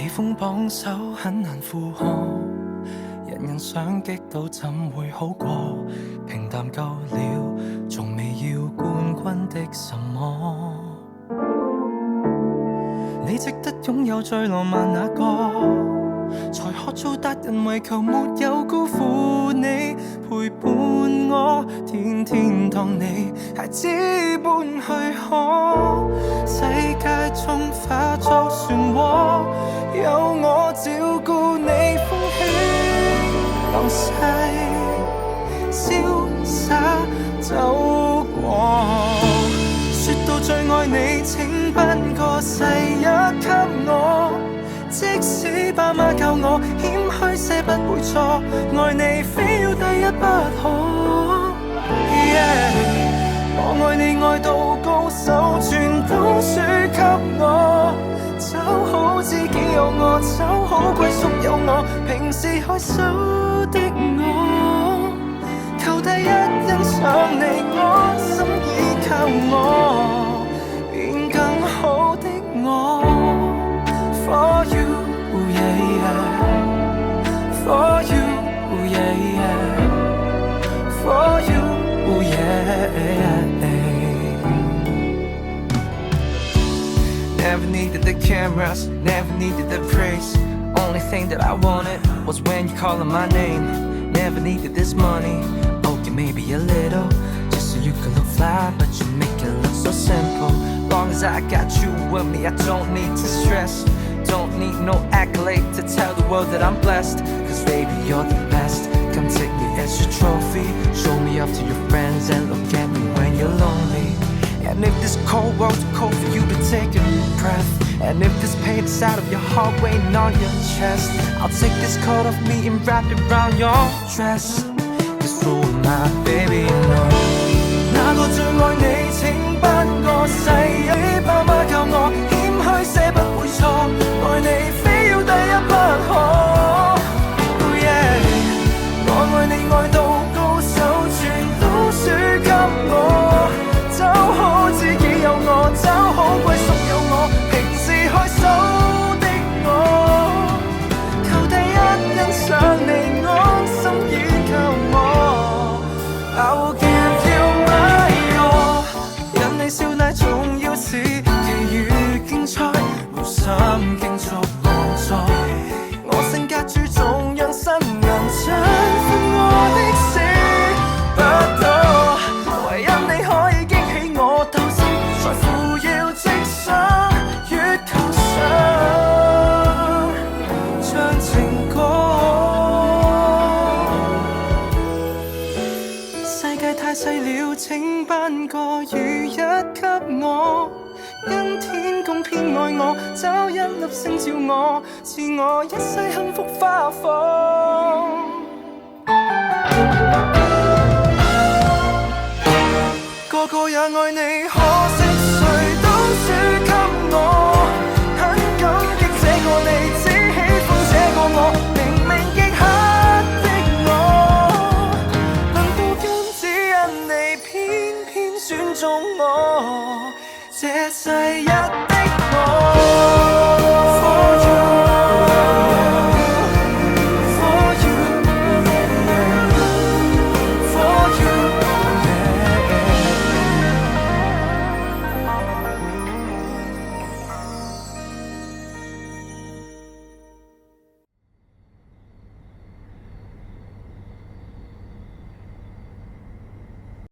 被風綁手很難負荷，人人想擊倒怎會好過？平淡夠了，從未要冠軍的什麼。你值得擁有最浪漫那個，才學做達人，為求沒有辜負你陪伴我，天天當你孩子般去可。世界中化作漩渦，有我照顧你，風起浪逝，瀟灑走過。說到最愛你，請頒個世一給我。即使爸媽教我謙虛些不會錯，愛你非要第一不可。我愛你愛到高手全都輸給我，找好知己有我，找好歸宿有我，平時害羞的我，求第一欣賞你，安心依靠我，變更好的我。For you, yeah, yeah. For you, yeah, yeah. For you, yeah, yeah. Never needed the cameras, never needed the praise. Only thing that I wanted was when you calling my name. Never needed this money, okay maybe a little, just so you can look fly, but you make it look so simple. Long as I got you with me, I don't need to stress. Don't need no accolade to tell the world that I'm blessed. Cause baby, you're the best. Come take me as your trophy. Show me up to your friends and look at me when you're lonely. And if this cold world's cold for you to take a breath, and if this pain is out of your heart weighing on your chest, I'll take this coat off me and wrap it around your dress. Cause who am I, baby, you know. 哪個最愛你請頒個世，你爸媽教我謙虛些不會錯，愛你非要第一不可。我愛你愛到高手全都輸給我，找好知己有我，找好歸宿有我，平時害羞的我，求第一欣賞你，安心依靠我。I will give you my all， 因你笑奶重要似其餘競賽，無心競逐無助。我性格注重讓新人親歡我的事不多，唯因你可以驚喜我鬥志，在乎要直上月球上唱情歌。世界太細了，請頒個如一給我。因天公偏愛我，找一粒星照我，賜我一世幸福花火。個個也愛你。